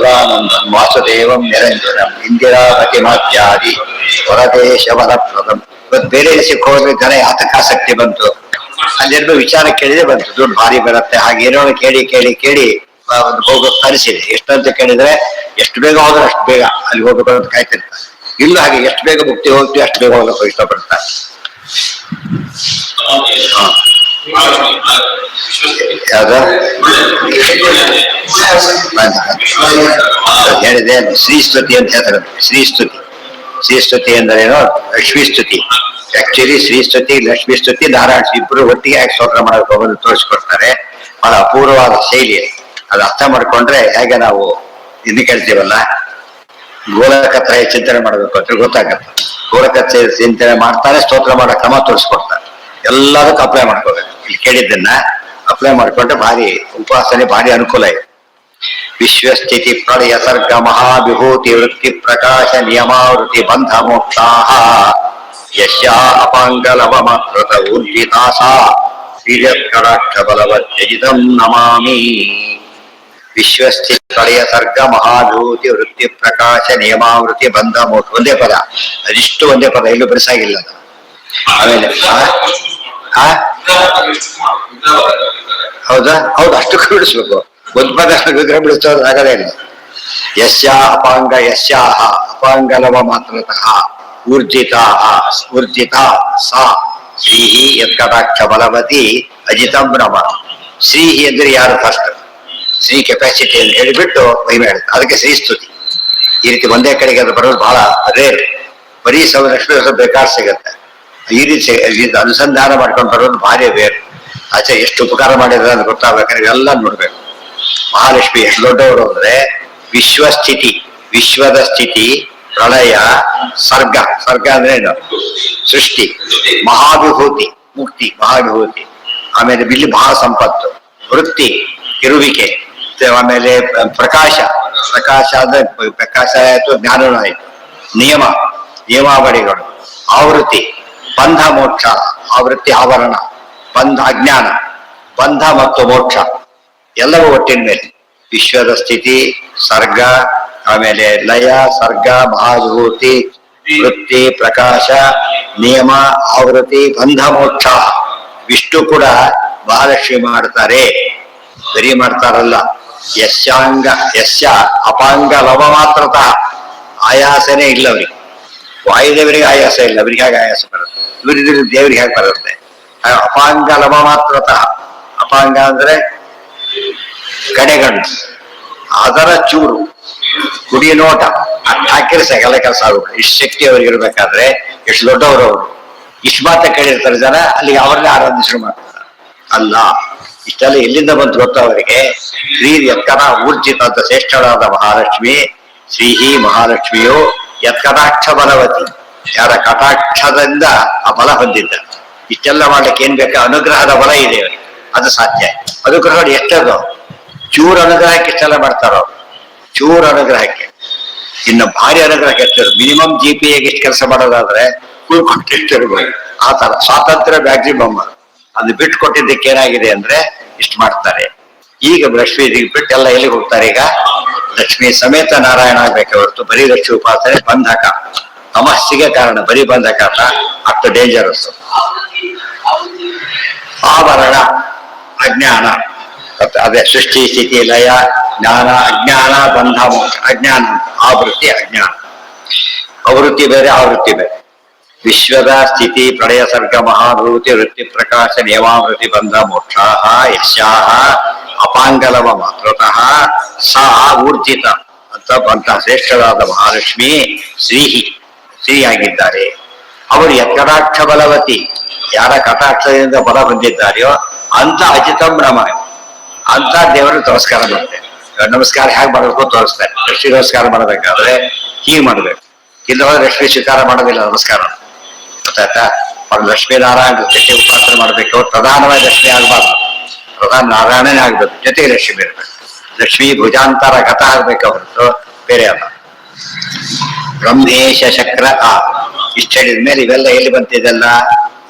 ಸದಾನಂದಂ ವಾಸುದೇವಂ ನಿರಂಜನಂ ಇಂದಿರಾಪತಿಮಾತ್ಯಾದಿ ಹೊರದೇಶವರಪ್ರದಂ. ಇವತ್ತು ಬೇರೆ ಸಿಕ್ಕೋದ್ರೆ ಜನ ಯಾತಕ್ಕೆ ಆಸಕ್ತಿ ಬಂತು? ಅಲ್ಲೆರಡು ವಿಚಾರ ಕೇಳಿದ್ರೆ ಬಂತು, ದುಡ್ಡು ಭಾರಿ ಬರುತ್ತೆ ಹಾಗೇನೋ ಕೇಳಿ ಕೇಳಿ ಕೇಳಿ ಹೋಗೋದು ತರಿಸಿದೆ. ಎಷ್ಟಂತ ಕೇಳಿದ್ರೆ ಎಷ್ಟು ಬೇಗ ಹೋದ್ರೆ ಅಷ್ಟು ಬೇಗ ಅಲ್ಲಿ ಹೋಗ್ಬೇಕು ಅಂತ ಕಾಯ್ತಿರ್ತಾರೆ. ಇಲ್ಲ ಹಾಗೆ ಎಷ್ಟು ಬೇಗ ಮುಕ್ತಿ ಹೋಗ್ತೀವಿ ಅಷ್ಟು ಬೇಗ ಹೋಗಕ್ಕೆ ಇಷ್ಟಪಡ್ತಾರೆ. ಯಾವ್ದು ಹೇಳಿದೆ, ಶ್ರೀಸ್ತುತಿ ಅಂತ ಹೇಳ್ತಾರೆ. ಶ್ರೀಸ್ತುತಿ, ಶ್ರೀಸ್ತುತಿ ಅಂದ್ರೇನು? ಲಕ್ಷ್ಮೀ ಸ್ತುತಿ. ಆಕ್ಚುಲಿ ಶ್ರೀಸ್ತುತಿ, ಲಕ್ಷ್ಮೀ ಸ್ತುತಿ, ನಾರಾಯಣ ಇಬ್ಬರು ಒಟ್ಟಿಗೆ ಯಾಕೆ ಸ್ತೋತ್ರ ಮಾಡೋಕೆ ಹೋಗೋದು ತೋರಿಸ್ಕೊಡ್ತಾರೆ. ಬಹಳ ಅಪೂರ್ವವಾದ ಶೈಲಿ. ಅದು ಅರ್ಥ ಮಾಡ್ಕೊಂಡ್ರೆ ಹೇಗೆ ನಾವು ಇನ್ನು ಕೇಳ್ತೀವಲ್ಲ, ಗೋಲಕತ್ರ ಚಿಂತನೆ ಮಾಡಬೇಕು ಅಂತ ಗೊತ್ತಾಗತ್ತೆ. ಗೋಲಕತ್ರ ಚಿಂತನೆ ಮಾಡ್ತಾನೆ ಸ್ತೋತ್ರ ಮಾಡೋ ಕ್ರಮ ತೋರಿಸ್ಕೊಡ್ತಾರೆ. ಎಲ್ಲದಕ್ಕೂ ಅಪ್ಲೈ ಮಾಡ್ಕೋಬೇಕು. ಇಲ್ಲಿ ಕೇಳಿದ್ದನ್ನ ಅಪ್ಲೈ ಮಾಡ್ಕೊಂಡ್ರೆ ಭಾರಿ ಉಪಾಸನೆ ಭಾರಿ ಅನುಕೂಲ ಇದೆ. ವಿಶ್ವಸ್ಥಿತಿ ಪ್ರಳಯ ಸರ್ಗ ಮಹಾವಿಭೂತಿ ವೃತ್ತಿ ಪ್ರಕಾಶ ನಿಯಮಾವೃತಿ ಬಂಧ ಮೋಕ್ಷಾಃ ಯಸ್ಯಾ ಅಪಾಂಗಲವಮಕೃತ ಊರ್ಜಿತಾಸಾ ಶ್ರೀಯತ್ಕಟಾಕ್ಷ ಬಲವತ್ಯಜಿತಂ ನಮಾಮಿ. ವಿಶ್ವಸ್ಥಿತಿ ಪ್ರಳಯ ಸರ್ಗ ಮಹಾವಿಭೂತಿ ವೃತ್ತಿ ಪ್ರಕಾಶ ನಿಯಮಾವೃತಿ ಬಂಧ ಮೋಕ್ಷ ಒಂದೇ ಪದ. ಅದಿಷ್ಟು ಒಂದೇ ಪದ, ಎಲ್ಲೂ ಬಿಡಿಸಾಗಿಲ್ಲ. ಆಮೇಲೆ ಹೌದಾ? ಹೌದು, ಅಷ್ಟಕ್ಕೂ ಬಿಡಿಸ್ಬೇಕು. ಒಂದು ಪದ ವಿಗ್ರಹ ಬಿಡಿಸೋದು ಆಗದೇ ಇಲ್ಲ. ಯಸ್ಯಾ ಅಪಾಂಗ ಯಸ್ಯಾಹ ಅಪಾಂಗಲವ ಮಾತ್ರತಃ ಊರ್ಜಿತಾ ಊರ್ಜಿತಾ ಸಾ ಶ್ರೀಹಿ ಯತ್ಕಟಾಕ್ಷ ಬಲವತಿ ಅಜಿತಂ ನಮ. ಶ್ರೀಹಿ ಅಂದ್ರೆ ಯಾರು? ಫಸ್ಟ್ ಶ್ರೀ ಕೆಪಾಸಿಟಿ ಅಂತ ಹೇಳಿಬಿಟ್ಟು ಮಹಿಮೆ ಹೇಳುತ್ತೆ. ಅದಕ್ಕೆ ಶ್ರೀಸ್ತುತಿ. ಈ ರೀತಿ ಒಂದೇ ಕಡೆಗೆ ಅದು ಬರೋದು ಬಹಳ ರೇರ್. ಬರೀ ಲಕ್ಷ್ಮೀ ಬೇಕಾದ ಸಿಗುತ್ತೆ. ಈ ರೀತಿ ಅನುಸಂಧಾನ ಮಾಡ್ಕೊಂಡು ಬರೋದು ಭಾರಿ ರೇರ್. ಆಚೆ ಎಷ್ಟು ಉಪಕಾರ ಮಾಡಿದ್ರೆ ಅಂತ ಗೊತ್ತಾಗ್ಬೇಕಾದ್ರೆ ಇವೆಲ್ಲ ನೋಡ್ಬೇಕು. ಮಹಾಲಕ್ಷ್ಮಿ ಎಷ್ಟು ದೊಡ್ಡವರು ಅಂದ್ರೆ ವಿಶ್ವಸ್ಥಿತಿ, ವಿಶ್ವದ ಸ್ಥಿತಿ, ಪ್ರಳಯ, ಸರ್ಗ, ಸರ್ಗ ಅಂದ್ರೆ ಏನು? ಸೃಷ್ಟಿ, ಮಹಾವಿಭೂತಿ ಮುಕ್ತಿ, ಮಹಾವಿಭೂತಿ. ಆಮೇಲೆ ಇಲ್ಲಿ ಮಹಾ ಸಂಪತ್ತು, ವೃತ್ತಿ ಇರುವಿಕೆ, ಆಮೇಲೆ ಪ್ರಕಾಶ, ಪ್ರಕಾಶ ಅಂದ್ರೆ ಪ್ರಕಾಶ ಆಯ್ತು, ಜ್ಞಾನನೂ ಆಯ್ತು, ನಿಯಮ ನಿಯಮಾವಳಿಗಳು, ಆವೃತ್ತಿ ಬಂಧ ಮೋಕ್ಷ, ಆವೃತ್ತಿ ಆವರಣ, ಬಂಧ ಅಜ್ಞಾನ, ಬಂಧ ಮತ್ತು ಮೋಕ್ಷ ಎಲ್ಲವೂ ಒಟ್ಟಿನ ಮೇಲೆ. ವಿಶ್ವದ ಸ್ಥಿತಿ, ಸರ್ಗ, ಆಮೇಲೆ ಲಯ, ಸರ್ಗ, ಮಹಾವಿಭೂತಿ, ವೃತ್ತಿ, ಪ್ರಕಾಶ, ನಿಯಮ, ಆವೃತ್ತಿ, ಬಂಧ ಮೋಕ್ಷ. ಇಷ್ಟು ಕೂಡ ಮಹಾಲಕ್ಷ್ಮಿ ಮಾಡ್ತಾರೆ. ಬರೀ ಮಾಡ್ತಾರಲ್ಲ. ಯಸ್ಯಾಂಗ ಯಸ್ಯ ಅಪಾಂಗ ಲವ ಮಾತ್ರತಃ. ಆಯಾಸನೇ ಇಲ್ಲ ಅವರಿಗೆ. ವಾಯುದೇವರಿಗೆ ಆಯಾಸ ಇಲ್ಲ, ಅವರಿಗೆ ಹೇಗೆ ಆಯಾಸ ಬರುತ್ತೆ? ಇವರಿದ್ರೆ ದೇವರಿಗೆ ಹೇಗೆ ಬರುತ್ತೆ? ಅಪಾಂಗ ಲವ ಮಾತ್ರತಃ. ಅಪಾಂಗ ಅಂದ್ರೆ ಕಡೆಗಣ್ಣು, ಅದರ ಚೂರು, ಕುಡಿ ನೋಟ ಹಾಕಿದ್ರೆ ಸಗಲ ಕೆಲಸ ಆಗುತ್ತೆ. ಇಷ್ಟು ಶಕ್ತಿ ಅವ್ರಿಗೆ ಇರ್ಬೇಕಾದ್ರೆ ಎಷ್ಟು ದೊಡ್ಡವರು ಅವರು. ಇಷ್ಟು ಮಾತ್ರ ಕೇಳಿರ್ತಾರೆ ಜನ, ಅಲ್ಲಿಗೆ ಅವರನ್ನೇ ಆರಾಧಿಸಲು ಮಾಡ್ತಾರೆ. ಅಲ್ಲ, ಇಷ್ಟೆಲ್ಲ ಎಲ್ಲಿಂದ ಬಂತು ಗೊತ್ತ ಅವರಿಗೆ? ಶ್ರೀ ಯತ್ಕನ ಊರ್ಜಿತ ಅಂತ ಶ್ರೇಷ್ಠರಾದ ಮಹಾಲಕ್ಷ್ಮಿ, ಶ್ರೀಹಿ ಮಹಾಲಕ್ಷ್ಮಿಯು ಯತ್ಕಟಾಕ್ಷ ಬಲವತಿ, ಯಾರ ಕಟಾಕ್ಷದಿಂದ ಆ ಬಲ ಹೊಂದಿದ್ದ. ಇಷ್ಟೆಲ್ಲ ಮಾಡ್ಲಿಕ್ಕೆ ಏನ್ ಬೇಕಾ? ಅನುಗ್ರಹದ ಬಲ ಇದೆ ಅವರಿಗೆ, ಅದು ಸಾಧ್ಯ. ಅನುಗ್ರಹ ಎಷ್ಟದು? ಚೂರು ಅನುಗ್ರಹಕ್ಕೆ ಇಷ್ಟೆಲ್ಲ ಮಾಡ್ತಾರೋ, ಚೂರು ಅನುಗ್ರಹಕ್ಕೆ. ಇನ್ನು ಭಾರಿ ಅನುಗ್ರಹಕ್ಕೆ ಎಷ್ಟು? ಮಿನಿಮಮ್ GPA ಎಷ್ಟು ಕೆಲಸ ಮಾಡೋದಾದ್ರೆ ಉಳ್ಕೊಟ್ಟು ಎಷ್ಟು ಇರ್ಬೋದು. ಆ ತರ ಸ್ವಾತಂತ್ರ್ಯ ಮ್ಯಾಕ್ಸಿಮಮ್. ಅದು ಬಿಟ್ಟು ಕೊಟ್ಟಿದ್ದಕ್ಕೆ ಏನಾಗಿದೆ ಅಂದ್ರೆ ಇಷ್ಟು ಮಾಡ್ತಾರೆ. ಈಗ ಲಕ್ಷ್ಮೀ ಬಿಟ್ಟು ಎಲ್ಲ ಎಲ್ಲಿಗೆ ಹೋಗ್ತಾರೆ? ಈಗ ಲಕ್ಷ್ಮೀ ಸಮೇತ ನಾರಾಯಣ ಆಗ್ಬೇಕೆ ಹೊರತು ಬರೀ ಲಕ್ಷ್ಮೀ ಉಪಾಸನೆ ಬಂಧಕ, ತಮಸ್ಸಿಗೆ ಕಾರಣ. ಬರೀ ಬಂಧಕ ಅಲ್ಲ, ಅಷ್ಟು ಡೇಂಜರಸ್. ಆವರಣ ಅಜ್ಞಾನ, ಅದೇ ಸೃಷ್ಟಿ ಸ್ಥಿತಿ ಲಯ ಜ್ಞಾನ, ಅಜ್ಞಾನ ಬಂಧ ಮೋಕ್ಷ. ಅಜ್ಞಾನ ಆವೃತ್ತಿ, ಅಜ್ಞಾನ. ಆವೃತ್ತಿ ಬೇರೆ, ಆವೃತ್ತಿ ಬೇರೆ. ವಿಶ್ವದ ಸ್ಥಿತಿ ಪ್ರಳಯ ಸರ್ಗ ಮಹಾಭೂತಿ ವೃತ್ತಿ ಪ್ರಕಾಶ ನಿಯಮಾವೃತಿ ಬಂಧ ಮೋಕ್ಷ ಯಸ್ಯಾಹ ಅಪಾಂಗಲವ ಮಾತೃತಃ ಸಾ ಊರ್ಜಿತ ಅಂತ ಬಂತ ಶ್ರೇಷ್ಠರಾದ ಮಹಾಲಕ್ಷ್ಮಿ ಶ್ರೀಹಿ, ಶ್ರೀಯಾಗಿದ್ದಾರೆ. ಅವರು ಯತ್ಕಟಾಕ್ಷ ಬಲವತಿ, ಯಾರ ಕಟಾಕ್ಷದಿಂದ ಬಲ ಹೊಂದಿದ್ದಾರೆಯೋ ಅಂತ ಅಜಿತಂ ನಮ, ಅಂತ ದೇವರು ನಮಸ್ಕಾರ ಮಾಡ್ತಾರೆ. ನಮಸ್ಕಾರ ಹೇಗೆ ಮಾಡಬೇಕು ತೋರಿಸ್ತಾರೆ. ಲಕ್ಷ್ಮೀ ನಮಸ್ಕಾರ ಮಾಡಬೇಕಾದ್ರೆ ಹೀಗೆ ಮಾಡ್ಬೇಕು, ಇಲ್ಲವಾದ್ರೆ ಲಕ್ಷ್ಮೀ ಸ್ವೀಕಾರ ಮಾಡೋದಿಲ್ಲ ನಮಸ್ಕಾರ. ಗೊತ್ತಾಯ್ತಾ? ಅವ್ರು ಲಕ್ಷ್ಮೀನಾರಾಯಣ ಜೊತೆ ಉಪಾಸನೆ ಮಾಡ್ಬೇಕು. ಪ್ರಧಾನವಾಗಿ ಲಕ್ಷ್ಮಿ ಆಗ್ಬಾರ್ದು, ಪ್ರಧಾನ ನಾರಾಯಣನೇ ಆಗ್ಬೇಕು, ಜೊತೆಗೆ ಲಕ್ಷ್ಮಿ ಇರ್ಬೇಕು. ಲಕ್ಷ್ಮೀ ಭುಜಾಂತರ ಗತ ಆಗ್ಬೇಕು ಹೊರತು ಬೇರೆ ಅಲ್ಲ. ಬ್ರಹ್ಮೇಶ ಚಕ್ರ ಇಷ್ಟ ಹೇಳಿದ ಮೇಲೆ ಇವೆಲ್ಲ ಎಲ್ಲಿ ಬಂತಿದೆಲ್ಲ?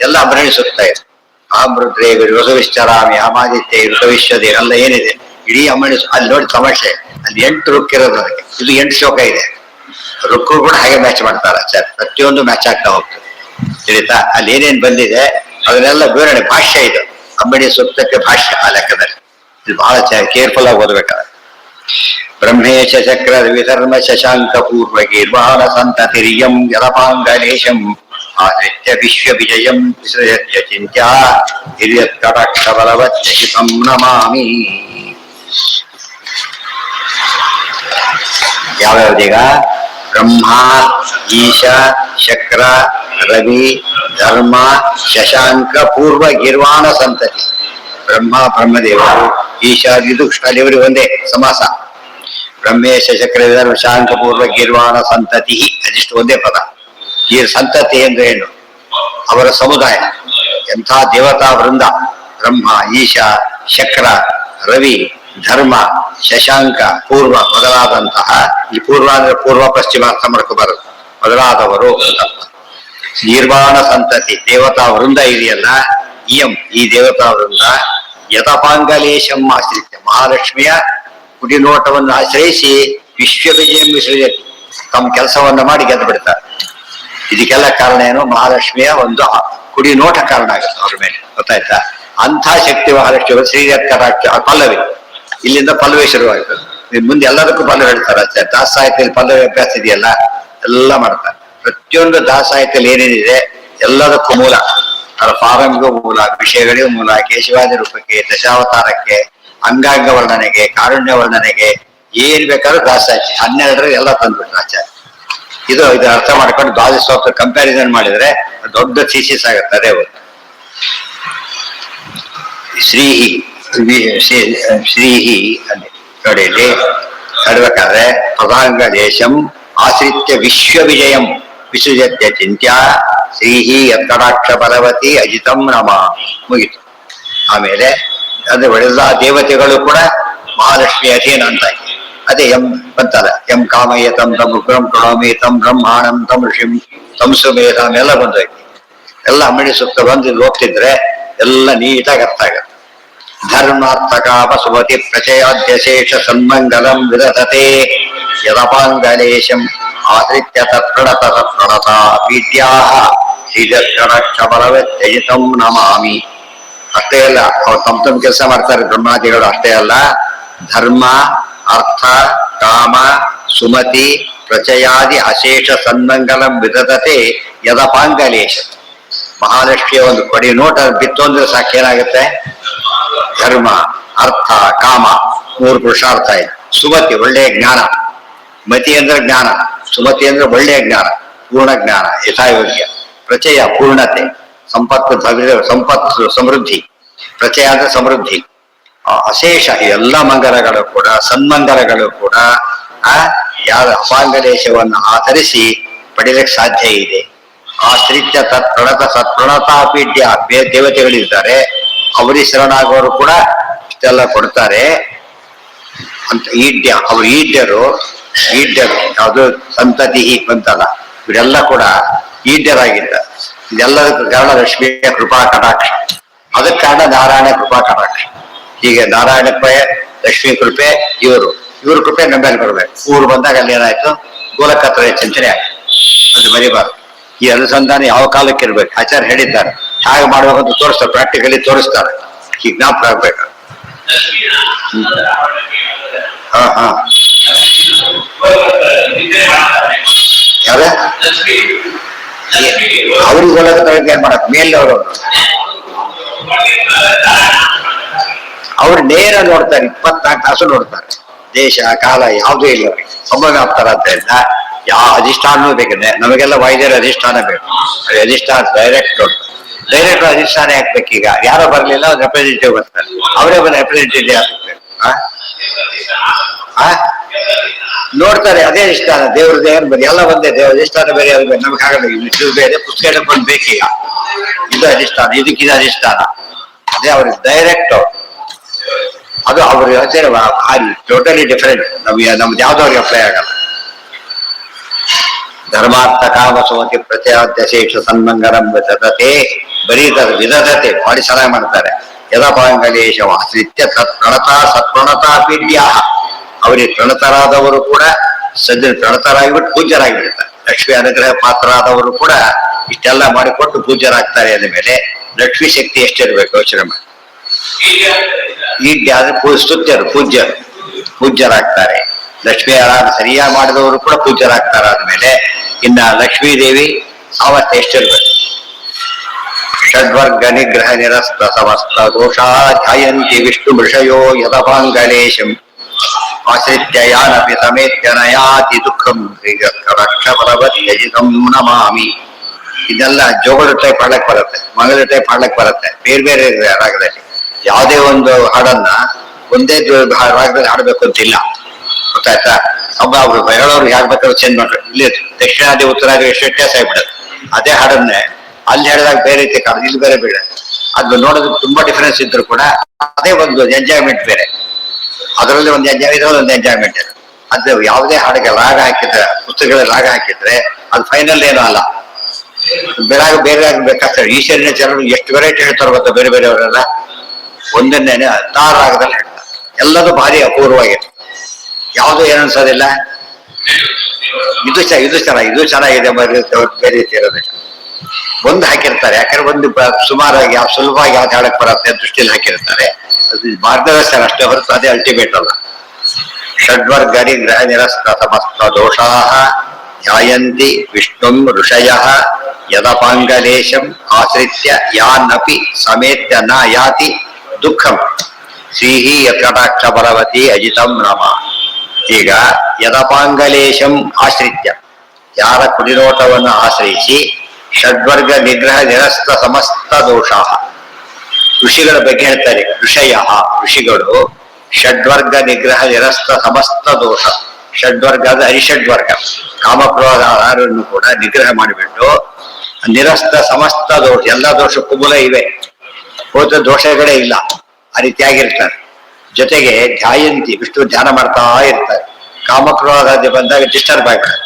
ಎಲ್ಲ ಅಮರಣಿಸುತ್ತಾ ಇದೆ. ಆಮೃದ್ರೇವಿ ಋತುವಿಶ್ಚರಾಮಿ ಆಮಾದಿತ್ಯ ಋತುವಿಶ್ವದಿ ಎಲ್ಲ ಏನಿದೆ ಇಡೀ ಅಮರಣಿಸು. ಅಲ್ಲಿ ನೋಡಿ ತಮಾಷೆ, ಅಲ್ಲಿ 8 ರುಕ್ ಇರೋದು ಅದಕ್ಕೆ. ಇದು 8 ಶ್ಲೋಕ ಇದೆ. ರುಕ್ಕು ಕೂಡ ಹಾಗೆ ಮ್ಯಾಚ್ ಮಾಡ್ತಾರೆ ಆಚಾರ್ಯ, ಪ್ರತಿಯೊಂದು ಮ್ಯಾಚ್ ಆಗ್ತಾ ಹೋಗ್ತದೆ. ತಿಳಿತಾ? ಅಲ್ಲಿ ಏನೇನ್ ಬಂದಿದೆ ಅದನ್ನೆಲ್ಲ ವಿವರಣೆ, ಭಾಷ್ಯ ಇದು ಅಂಬಡಿ ಸೂಕ್ತಕ್ಕೆ ಭಾಷ್ಯ ಆ ಲೆಕ್ಕದಲ್ಲಿ. ಇದು ಬಹಳ ಕೇರ್ಫುಲ್ ಆಗಿ ಓದಬೇಕಾದ್ರೆ. ಬ್ರಹ್ಮೇಶ ಚಕ್ರ ವಿಧರ್ಮ ಶಶಾಂಕ ಪೂರ್ವ ಗೀರ್ವಾಣ ಸಂತತಿರಿಯಂ ಯಲಪಾಂಗಲೇಶಂ ಆದಿತ್ಯ ವಿಶ್ವ ವಿಜಯಂ ವಿಸೃಜ್ಯ ಚಿಂತ್ಯ ಹಿರಿಯತ್ಕಟಾಕ್ಷ ಬಲವಚ್ಚಿತಂ ನಮಾಮಿ. ಯಾವ್ಯಾವ್ದೀಗ? ಬ್ರಹ್ಮ, ಈಶ, ಶಕ್ರ, ರವಿ, ಧರ್ಮ, ಶಶಾಂಕ, ಪೂರ್ವ ಗಿರ್ವಾಣ ಸಂತತಿ. ಬ್ರಹ್ಮ ಬ್ರಹ್ಮದೇವರು, ಈಶ ಇದು ಅಲ್ಲಿವರಿಗೆ ಒಂದೇ ಸಮಾಸ. ಬ್ರಹ್ಮೇಶ ಚಕ್ರ ವಿಧರ್ಮ ಶಶಾಂಕ ಪೂರ್ವ ಗಿರ್ವಾಣ ಸಂತತಿ, ಅದಿಷ್ಟು ಒಂದೇ ಪದ. ಈ ಸಂತತಿ ಅಂದ್ರೆ ಏನು? ಅವರ ಸಮುದಾಯ, ಎಂಥ ದೇವತಾ ವೃಂದ. ಬ್ರಹ್ಮ, ಈಶ, ಶಕ್ರ, ರವಿ, ಧರ್ಮ, ಶಶಾಂಕ, ಪೂರ್ವ ಮೊದಲಾದಂತಹ, ಈ ಪೂರ್ವ ಅಂದ್ರೆ ಪೂರ್ವ ಪಶ್ಚಿಮ ಅರ್ಥ ಮಾಡ್ಕೋಬಾರದು, ಮೊದಲಾದವರು. ನಿರ್ವಾಣ ಸಂತತಿ ದೇವತಾ ವೃಂದ ಇದೆಯಲ್ಲ, ಇಯಂ ಈ ದೇವತಾ ವೃಂದ ಯತಪಾಂಗಲೇಶಂ ಆಶ್ರಿತ್ಯ ಮಹಾಲಕ್ಷ್ಮಿಯ ಕುಡಿನೋಟವನ್ನು ಆಶ್ರಯಿಸಿ ವಿಶ್ವ ವಿಜಯಂ ವಿಸೃಜತಿ, ತಮ್ಮ ಕೆಲಸವನ್ನ ಮಾಡಿ ಗೆದ್ದು ಬಿಡ್ತಾರೆ. ಇದಕ್ಕೆಲ್ಲ ಕಾರಣ ಏನು? ಮಹಾಲಕ್ಷ್ಮಿಯ ಒಂದು ಕುಡಿನೋಟ ಕಾರಣ ಆಗುತ್ತೆ ಅವ್ರ ಮೇಲೆ, ಗೊತ್ತಾಯ್ತಾ? ಅಂಥ ಶಕ್ತಿ ಮಹಾಲಕ್ಷ್ಮಿ ಶ್ರೀರತ್ಕಟಾಕ್ಷ ಪಲ್ಲವಿ. ಇಲ್ಲಿಂದ ಪಲ್ಲವಿ ಶುರುವಾಗ್ತದೆ. ಮುಂದೆ ಎಲ್ಲದಕ್ಕೂ ಪಲ್ಲವಿ ಹೇಳ್ತಾರೆ. ದಾಸ ಸಾಹಿತ್ಯದಲ್ಲಿ ಪಲ್ಲವಿ ಅಭ್ಯಾಸ ಇದೆಯಲ್ಲ, ಎಲ್ಲ ಮಾಡ್ತಾರೆ. ಪ್ರತಿಯೊಂದು ದಾಸ ಸಾಹಿತ್ಯದಲ್ಲಿ ಏನೇನಿದೆ ಎಲ್ಲದಕ್ಕೂ ಮೂಲ, ಅದರ ಫಾರಂಗೂ ಮೂಲ, ವಿಷಯಗಳಿಗೂ ಮೂಲ, ಕೇಶವಾದಿ ರೂಪಕ್ಕೆ, ದಶಾವತಾರಕ್ಕೆ, ಅಂಗಾಂಗ ವರ್ಣನೆಗೆ, ಕಾರುಣ್ಯ ವರ್ಣನೆಗೆ, ಏನ್ ಬೇಕಾದ್ರೂ ದಾಸ ಸಾಹಿತ್ಯ 12 ಎಲ್ಲ ತಂದ್ಬಿಟ್ರು ಆಚಾರ್ಯ. ಇದು ಅರ್ಥ ಮಾಡ್ಕೊಂಡು ದ್ವಾದಶ ಸ್ತೋತ್ರ ಕಂಪ್ಯಾರಿಸನ್ ಮಾಡಿದ್ರೆ ದೊಡ್ಡ ಥೀಸಿಸ್ ಆಗುತ್ತೆ. ಅದೇ ಒಂದು ಶ್ರೀಹಿ ಶ್ರೀಹಿ ಅಲ್ಲಿ ನೋಡಿ, ಇಲ್ಲಿ ಹೇಳ್ಬೇಕಾದ್ರೆ ಪ್ರಧಾಂಗ ದೇಶಂ ಆಶ್ರಿತ್ಯ ವಿಶ್ವ ವಿಜಯಂ ವಿಸೃಜತ್ಯ ಚಿಂತ್ಯ ಶ್ರೀಹಿ ಯತ್ಕಟಾಕ್ಷ ಬಲವತಿ ಅಜಿತಂ ನಮ, ಮುಗಿತು. ಆಮೇಲೆ ಅಂದ್ರೆ ಎಲ್ಲ ದೇವತೆಗಳು ಕೂಡ ಮಹಾಲಕ್ಷ್ಮಿ ಅಧೀನ ಅಂತ. ಅದೇ ಎಂ ಬಂತಲ್ಲ, ಎಂ ಕಾಮಯ್ಯ ತಂ ತಂ ಉಗ್ರಂ ಕಣೋಮಿ ತಂ ಬ್ರಹ್ಮಾಣಂ ತಂ ಋಷಿಂ ತಂ ಸುಮೇಧಂ ಎಲ್ಲ ಬಂದೋಯ್ತು. ಎಲ್ಲ ಅಮ್ಮಡಿ ಸೂಕ್ತ ಬಂದು ಹೋಗ್ತಿದ್ರೆ ಎಲ್ಲ ನೀಟಾಗಿ ಅರ್ಥ ಆಗತ್ತೆ. ಧರ್ಮಾರ್ಥ ಕಾಮ ಸುಮತಿ ಪ್ರಚಯಾದ್ಯಶೇಷ ಸನ್ಮಂಗಲಂ ವಿದಧತೆ ಯದಪಾಂಗಲೇಶಂ ಆಶ್ರಿತ್ಯ ತತ್ಪ್ರಣತ ತತ್ಪ್ರಣತ ಪೀಡ್ಯಾಹ ಶ್ರೀಜತ್ಕಟಾಕ್ಷ ಬಲವತ್ಯಜಿತಂ ನಮಾಮಿ. ಅಷ್ಟೇ ಅಲ್ಲ, ಅವ್ರು ತಮ್ಮ ಕೆಲಸ ಮಾಡ್ತಾರೆ ಬ್ರಹ್ಮಾದಿಗಳು. ಅಷ್ಟೇ ಅಲ್ಲ, ಧರ್ಮ, ಅರ್ಥ, ಕಾಮ, ಸುಮತಿ, ಪ್ರಚಯಾದಿ ಅಶೇಷ ಸನ್ಮಂಗಲಂ ವಿದಧತೆ ಯದಪಾಂಗಲೇಶ. ಮಹಾಲಕ್ಷ್ಮಿಯ ಒಂದು ಕೊಡಿ ನೋಟ ಬಿತ್ತು ಅಂದ್ರೆ ಸಾಕೇನಾಗುತ್ತೆ? ಧರ್ಮ, ಅರ್ಥ, ಕಾಮ 3 ಪುರುಷಾರ್ಥ ಇದೆ. ಸುಮತಿ ಒಳ್ಳೆಯ ಜ್ಞಾನ, ಮತಿ ಅಂದ್ರೆ ಜ್ಞಾನ, ಸುಮತಿ ಅಂದ್ರೆ ಒಳ್ಳೆಯ ಜ್ಞಾನ, ಪೂರ್ಣ ಜ್ಞಾನ, ಯಥಾಯೋಗ್ಯ. ಪ್ರಚಯ ಪೂರ್ಣತೆ, ಸಂಪತ್ತು ಸಂಪತ್ತು ಸಮೃದ್ಧಿ, ಪ್ರಚಯ ಅಂದ್ರೆ ಸಮೃದ್ಧಿ. ಅಶೇಷ ಎಲ್ಲ ಮಂಗಲಗಳು ಕೂಡ, ಸನ್ಮಂಗಲಗಳು ಕೂಡ ಯಾರ ಅಪಾಂಗಲೇಶವನ್ನು ಆಧರಿಸಿ ಪಡೆಯಲಿಕ್ಕೆ ಸಾಧ್ಯ ಇದೆ. ಆಶ್ರಿತ್ಯ ತತ್ಪ್ರಣತ ಸತ್ಪ್ರಣತಾಪೀಡ್ಯ ದೇವತೆಗಳಿರ್ತಾರೆ, ಅವರಿಗೆ ಶರಣಾಗುವವರು ಕೂಡ ಇಷ್ಟೆಲ್ಲ ಕೊಡ್ತಾರೆ ಅಂತ. ಈಡ್ಯ ಅವರು ಈಡ್ಯರು ಯಾವುದು ಸಂತತಿ ಬಂತಲ್ಲ, ಇವರೆಲ್ಲ ಕೂಡ ಈಡ್ಯರಾಗಿದ್ದಾರೆ. ಇದೆಲ್ಲದಕ್ಕೂ ಕಾರಣ ಲಕ್ಷ್ಮಿಯ ಕೃಪಾ ಕಟಾಕ್ಷ. ಅದಕ್ಕೆ ಕಾರಣ ನಾರಾಯಣ ಕೃಪಾ ಕಟಾಕ್ಷ. ಹೀಗೆ ನಾರಾಯಣ ಕೃಪೆ, ಲಕ್ಷ್ಮೀ ಕೃಪೆ, ಇವರು ಕೃಪೆ ನಮ್ಮ ಮೇಲೆ ಬರಬೇಕು. ಊರು ಬಂದಾಗ ಅಲ್ಲಿ ಏನಾಯ್ತು? ಗೋಲಕತ್ರ ಚಿಂತನೆ ಆಯ್ತು. ಅದು ಮರಿಬಾರ್ದು. ಈ ಅನುಸಂಧಾನ ಯಾವ ಕಾಲಕ್ಕೆ ಇರ್ಬೇಕು? ಆಚಾರ್ಯ ಹೇಳಿದ್ದಾರೆ, ಹಾಗೆ ಮಾಡ್ಬೇಕಂತ ತೋರಿಸ್ತಾರೆ, ಪ್ರಾಕ್ಟಿಕಲಿ ತೋರಿಸ್ತಾರೆ. ಈಗ ಜ್ಞಾಪಕ ಆಗ್ಬೇಕು. ಹಾ ಹಾ ಯಾರ ಅವ್ರಿಗೆ ಗೋಲಕತ್ರ ಏನ್ ಮಾಡಕ್ ಮೇಲವರು ಅವ್ರು ನೇರ ನೋಡ್ತಾರೆ, 24 ತಾಸು ನೋಡ್ತಾರೆ. ದೇಶ ಕಾಲ ಯಾವುದೂ ಇಲ್ಲ ಅವ್ರಿಗೆ. ಸಂಭವ್ಯಾಪ್ತರ ಅಂತ ಯಾವ ಅಧಿಷ್ಠಾನವೂ ಬೇಕಿದೆ. ನಮಗೆಲ್ಲ ವೈದ್ಯರ ಅಧಿಷ್ಠಾನ ಬೇಕು. ಅಧಿಷ್ಠಾನ ಡೈರೆಕ್ಟ್ ಅಧಿಷ್ಠಾನ ಹಾಕ್ಬೇಕೀಗ. ಯಾರೋ ಬರ್ಲಿಲ್ಲ, ರೆಪ್ರೆಸೆಂಟೇಟಿವ್ ಬರ್ತಾರೆ, ಅವರೇ ಬಂದು ರೆಪ್ರೆಸೆಂಟೇಟಿವ್ ಹಾಕ್ಬೇಕು. ನೋಡ್ತಾರೆ, ಅದೇ ಅಧಿಷ್ಠಾನ ದೇವ್ರದ್ದು ಏನು ಬರೀ ಎಲ್ಲ ಒಂದೇ. ದೇವ್ರ ಅಧಿಷ್ಠಾನ ಬೇರೆ, ಅದು ಬೇರೆ, ನಮ್ಗೆ ಆಗಲ್ಲ. ಇದು ಬೇರೆ, ಪುಸ್ತಕ ಹಿಡ್ಕೊಂಡು ಬೇಕೀಗ. ಇದು ಅಧಿಷ್ಠಾನ, ಇದಕ್ಕಿದು ಅಧಿಷ್ಠಾನ. ಅದೇ ಅವ್ರಿಗೆ ಡೈರೆಕ್ಟ್ ಅದು ಅವ್ರ ಯೋಚನೆ ಟೋಟಲಿ ಡಿಫರೆಂಟ್. ನಮ್ದು ಯಾವ್ದು ಅವ್ರಿಗೆ ಅಪ್ಲೈ ಆಗಲ್ಲ. ಧರ್ಮಾರ್ಥ ಕಾಮ ಸುಮತಿ ಪ್ರತ್ಯಾದ್ಯಶೇಷ ಸನ್ಮಂಗಲಂ ವಿದಧತೆ, ಬರೀ ವಿದಧತೆ ಮಾಡಿ ಚೆನ್ನಾಗಿ ಮಾಡ್ತಾರೆ. ಯದಪಾಂಗಲೇಶ ಆಶ್ರಿತ್ಯ ತತ್ಪ್ರಣತಾ ಸತ್ಪ್ರಣತಾ ಪೀಡ್ಯಾ ಅವರಿಗೆ ಪ್ರಣತರಾದವರು ಕೂಡ ಸಜ್ಜನ ಪ್ರಣತರಾಗಿಬಿಟ್ಟು ಪೂಜ್ಯರಾಗಿಬಿಡ್ತಾರೆ. ಲಕ್ಷ್ಮಿ ಅನುಗ್ರಹ ಪಾತ್ರರಾದವರು ಕೂಡ ಇಷ್ಟೆಲ್ಲ ಮಾಡಿಕೊಟ್ಟು ಪೂಜ್ಯರಾಗ್ತಾರೆ ಅಂದ ಮೇಲೆ ಲಕ್ಷ್ಮೀ ಶಕ್ತಿ ಎಷ್ಟಿರ್ಬೇಕು ಯೋಚನೆ ಮಾಡಿ. ಈಗ ಸ್ತುತ್ಯರು ಪೂಜ್ಯರಾಗ್ತಾರೆ. ಲಕ್ಷ್ಮೀ ಆರಾಧನೆ ಸರಿಯಾಗಿ ಮಾಡಿದವರು ಕೂಡ ಪೂಜ್ಯರಾಗ್ತಾರೆ. ಆದ್ಮೇಲೆ ಇನ್ನ ಲಕ್ಷ್ಮೀ ದೇವಿ ಸಾಮರ್ಥ್ಯ ಎಷ್ಟಿರ್ಬೇಕು. ಷಡ್ವರ್ಗ ನಿಗ್ರಹ ನಿರಸ್ತ ಸಮಸ್ತ ದೋಷಾ ಧ್ಯಾಯಂತಿ ವಿಷ್ಣು ಮೃಷಯೋ ಯದಪಾಂಗಲೇಶಂ ಆಶ್ರಿತ್ಯ ಯಾನಪಿ ಸಮೇತ್ಯ ನಯಾತಿ ದುಃಖಂ ರಕ್ಷಪರವತ್ಯಜಿತಂ ನಮಾಮಿ. ಇದೆಲ್ಲ ಜೋಗಳು ಟೈಪ್ ಹಾಡಕ್ ಬರುತ್ತೆ, ಮಂಗಲ ಟೈಪ್ ಹಾಡಕ್ ಬರುತ್ತೆ. ಬೇರೆ ಬೇರೆ ರಾಗದಲ್ಲಿ ಯಾವುದೇ ಒಂದು ಹಾಡನ್ನ ಒಂದೇ ರಾಗದಲ್ಲಿ ಹಾಡ್ಬೇಕು ಅಂತಿಲ್ಲ, ಗೊತ್ತಾಯ್ತಾ? ಒಬ್ಬ ಹೇಳೋರು ಯಾಕೆ ಬೇಕಾದ್ರೂ ಚೇಂಜ್ ಮಾಡ್ರಿ. ಇಲ್ಲಿ ದಕ್ಷಿಣಾದಿ ಉತ್ತರಾದಿ ಎಷ್ಟು ವ್ಯತ್ಯಾಸ ಆಗ್ಬಿಡುತ್ತೆ. ಅದೇ ಹಾಡನ್ನೇ ಅಲ್ಲಿ ಹೇಳಿದಾಗ ಬೇರೆ ರೀತಿ ಕಾಣುದು, ಇಲ್ಲಿ ಬೇರೆ ಬೇರೆ. ಅದು ನೋಡೋದಕ್ಕೆ ತುಂಬಾ ಡಿಫರೆನ್ಸ್ ಇದ್ರು ಕೂಡ ಅದೇ ಒಂದು ಎಂಜಾಯ್ಮೆಂಟ್ ಬೇರೆ. ಅದರಲ್ಲಿ ಒಂದು ಎಂಜಾಯ್ಮೆಂಟ್ ಇದೆ. ಅದು ಯಾವುದೇ ಹಾಡಿಗೆ ರಾಗ ಹಾಕಿದ್ರೆ, ಪುಸ್ತಕಗಳಲ್ಲಿ ರಾಗ ಹಾಕಿದ್ರೆ ಅದು ಫೈನಲ್ ಏನೂ ಅಲ್ಲ, ಬೇರೆ ಬೇರೆ ಬೇಕಾಗ್ತದೆ. ಈಶ್ವರನ ಚರಣರು ಎಷ್ಟು ವೆರೈಟಿ ಹೇಳ್ತಾರೆ ಗೊತ್ತಾ, ಬೇರೆ ಬೇರೆಯವರೆಲ್ಲ ಒಂದನ್ನೇನೆ ತಾರ ರಾಗದಲ್ಲಿ ಹೇಳ್ತಾರೆ. ಎಲ್ಲದೂ ಭಾರಿ ಅಪೂರ್ವವಾಗಿದೆ, ಯಾವುದು ಏನನ್ಸೋದಿಲ್ಲ. ಇದು ಚೆನ್ನಾಗಿದೆ ಬೇರೆ ರೀತಿ ಇರೋದಿಲ್ಲ. ಒಂದು ಹಾಕಿರ್ತಾರೆ, ಯಾಕಂದ್ರೆ ಒಂದು ಸುಮಾರಾಗಿ ಸುಲಭವಾಗಿ ಯಾವ್ದು ಹಾಡಕ್ ಬರುತ್ತೆ ದೃಷ್ಟಿಯಲ್ಲಿ ಹಾಕಿರ್ತಾರೆ. ಅದು ಮಾರ್ಗದರ್ಶನ ಅಷ್ಟೇ ಹೊರತು ಅದೇ ಅಲ್ಟಿಮೇಟ್ ಅಲ್ಲ. ಷಡ್ವರ್ಗ ನಿಗ್ರಹ ನಿರಸ್ತ ಸಮಸ್ತ ದೋಷಾ ಧ್ಯಾಯಂತಿ ವಿಷ್ಣುಂ ಋಷಯಃ ಯದಪಾಂಗಲೇಶಂ ಆಶ್ರಿತ್ಯ ಯಾನಪಿ ಸಮೇತ್ಯ ನ ಯಾತಿ ದುಃಖಂ ಶ್ರೀಹಿ ಯತ್ಕಟಾಕ್ಷ ಬಲವತಿ ಅಜಿತಂ ನಮ. ಈಗ ಯದಪಾಂಗಲೇಶಂ ಆಶ್ರಿತ್ಯ, ಯಾರ ಕುಡಿನೋಟವನ್ನು ಆಶ್ರಯಿಸಿ ಷಡ್ವರ್ಗ ನಿಗ್ರಹ ನಿರಸ್ತ ಸಮಸ್ತ ದೋಷ. ಋಷಿಗಳ ಬಗ್ಗೆ ಹೇಳ್ತಾರೆ. ಋಷಿಗಳು ಷಡ್ವರ್ಗ ನಿಗ್ರಹ ನಿರಸ್ತ ಸಮಸ್ತ ದೋಷ. ಷಡ್ವರ್ಗ ಅಂದ್ರೆ ಹರಿಷಡ್ವರ್ಗ, ಕಾಮಕ್ರೋಧ ಆರನ್ನು ಕೂಡ ನಿಗ್ರಹ ಮಾಡಿಬಿಟ್ಟು ನಿರಸ್ತ ಸಮಸ್ತ ದೋಷ, ಎಲ್ಲ ದೋಷಕ್ಕೂ ಮೂಲ ಇವೆ, ಹೋದ ದೋಷಗಳೇ ಇಲ್ಲ, ಆ ರೀತಿಯಾಗಿರ್ತಾರೆ. ಜೊತೆಗೆ ಧ್ಯಾಯಂತಿ, ವಿಷ್ಣು ಧ್ಯಾನ ಮಾಡ್ತಾ ಇರ್ತಾರೆ. ಕಾಮಕ್ರೋಧ ಬಂದಾಗ ಡಿಸ್ಟರ್ಬ್ ಆಗ್ತಾರೆ,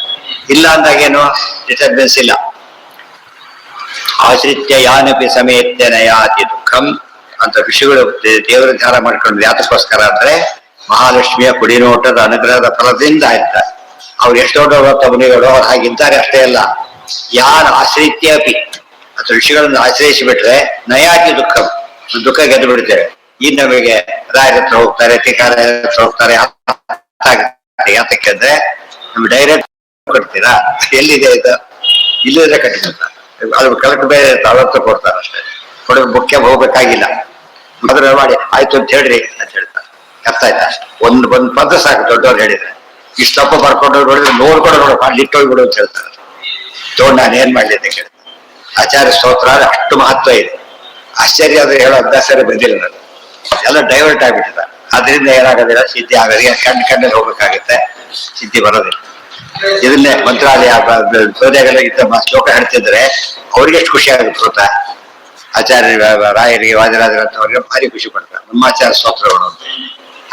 ಇಲ್ಲ ಅಂದಾಗೇನು ಡಿಸ್ಟರ್ಬೆನ್ಸ್ ಇಲ್ಲ. ಆಶ್ರಿತ್ಯ ಯಾನಪಿ ಸಮೇತ್ಯ ನಯಾತಿ ದುಃಖಂ ಅಂತ ಋಷಿಗಳು ದೇವರ ಧ್ಯಾನ ಮಾಡ್ಕೊಂಡು ಯಾತಕ್ಕೋಸ್ಕರ ಅಂದ್ರೆ ಮಹಾಲಕ್ಷ್ಮಿಯ ಕುಡಿನೋಟದ ಅನುಗ್ರಹದ ಫಲದಿಂದ ಇರ್ತಾರೆ. ಅವ್ರು ಎಷ್ಟು ದೊಡ್ಡ ಮುನಿಗಳು ಅವ್ರು ಹಾಗಿದ್ದಾರೆ ಅಷ್ಟೇ ಅಲ್ಲ. ಯಾನ್ ಆಶ್ರಿತ್ಯಪಿ ಅಂತ ಋಷಿಗಳನ್ನು ಆಶ್ರಯಿಸಿಬಿಟ್ರೆ ನಯಾತಿ ದುಃಖಂ, ದುಃಖ ಗೆದ್ದು ಬಿಡ್ತೇವೆ. ಈ ನಮಗೆ ರಾಯರ ಹತ್ರ ಹೋಗ್ತಾರೆ, ಟೀಕಾರ ಹತ್ರ ಹೋಗ್ತಾರೆ. ಯಾತಕ್ಕೆ ಅಂದ್ರೆ ನಮ್ಗೆ ಡೈರೆಕ್ಟ್ ಕೊಡ್ತೀರಾ, ಎಲ್ಲಿದೆ ಇದು, ಇಲ್ಲಿದ್ರೆ ಕಟ್ಟಿರ್ತಾರೆ. ಅದು ಕಲೆಕ್ಟ್ ಬೇರೆ ಅವತ್ತು ಕೊಡ್ತಾರೆ ಅಷ್ಟೇ, ಕೊಡೋದು ಮುಖ್ಯ ಹೋಗ್ಬೇಕಾಗಿಲ್ಲ. ಮೊದಲು ಮಾಡಿ ಆಯ್ತು ಅಂತ ಹೇಳ್ರಿ ಅಂತ ಹೇಳ್ತಾರೆ. ಅರ್ಥ ಆಯ್ತಾ? ಅಷ್ಟೇ ಒಂದು ಪದ ಸಾಕು. ದೊಡ್ಡವ್ರು ಹೇಳಿದ್ರೆ ಇಷ್ಟು ತಪ್ಪ ಬರ್ಕೊಂಡು ನೋಡಿದ್ರೆ ನೋಡ್ಕೊಂಡು ಲಿಟ್ಟೋಗ್ಬಿಡು ಅಂತ ಹೇಳ್ತಾರೆ. ತಗೊಂಡು ನಾನು ಏನ್ ಮಾಡ್ಲಿ ಅಂತ ಕೇಳ್ತಾರೆ. ಆಚಾರ್ಯ ಸ್ತೋತ್ರ ಅಷ್ಟು ಮಹತ್ವ ಇದೆ. ಆಶ್ಚರ್ಯ ಆದ್ರೆ ಹೇಳೋ ಅಭ್ಯಾಸರೇ ಬಂದಿಲ್ಲ ನನಗೆ, ಎಲ್ಲ ಡೈವರ್ಟ್ ಆಗ್ಬಿಟ್ಟಿದ್ದಾರೆ. ಅದರಿಂದ ಏನಾಗೋದಿಲ್ಲ, ಸಿದ್ಧಿ ಆಗೋದಿಲ್ಲ. ಕಣ್ಣಲ್ಲಿ ಹೋಗ್ಬೇಕಾಗತ್ತೆ, ಸಿದ್ಧಿ ಬರೋದಿಲ್ಲ. ಇದನ್ನೇ ಮಂತ್ರಾಲಯ ಸೌದೆಗಳಿಗಿಂತ ಶ್ಲೋಕ ಹೇಳ್ತಿದ್ರೆ ಅವ್ರಿಗೆ ಎಷ್ಟು ಖುಷಿ ಆಗುತ್ತೆ ಗೊತ್ತಾ? ಆಚಾರ್ಯ ರಾಯರಿಗೆ ವಾದಿರಾಜರಂತವ್ರಿಗೆ ಭಾರಿ ಖುಷಿ ಪಡ್ತಾರೆ. ನಮ್ಮ ಆಚಾರ್ಯ ಸ್ತೋತ್ರಗಳು ಅಂತ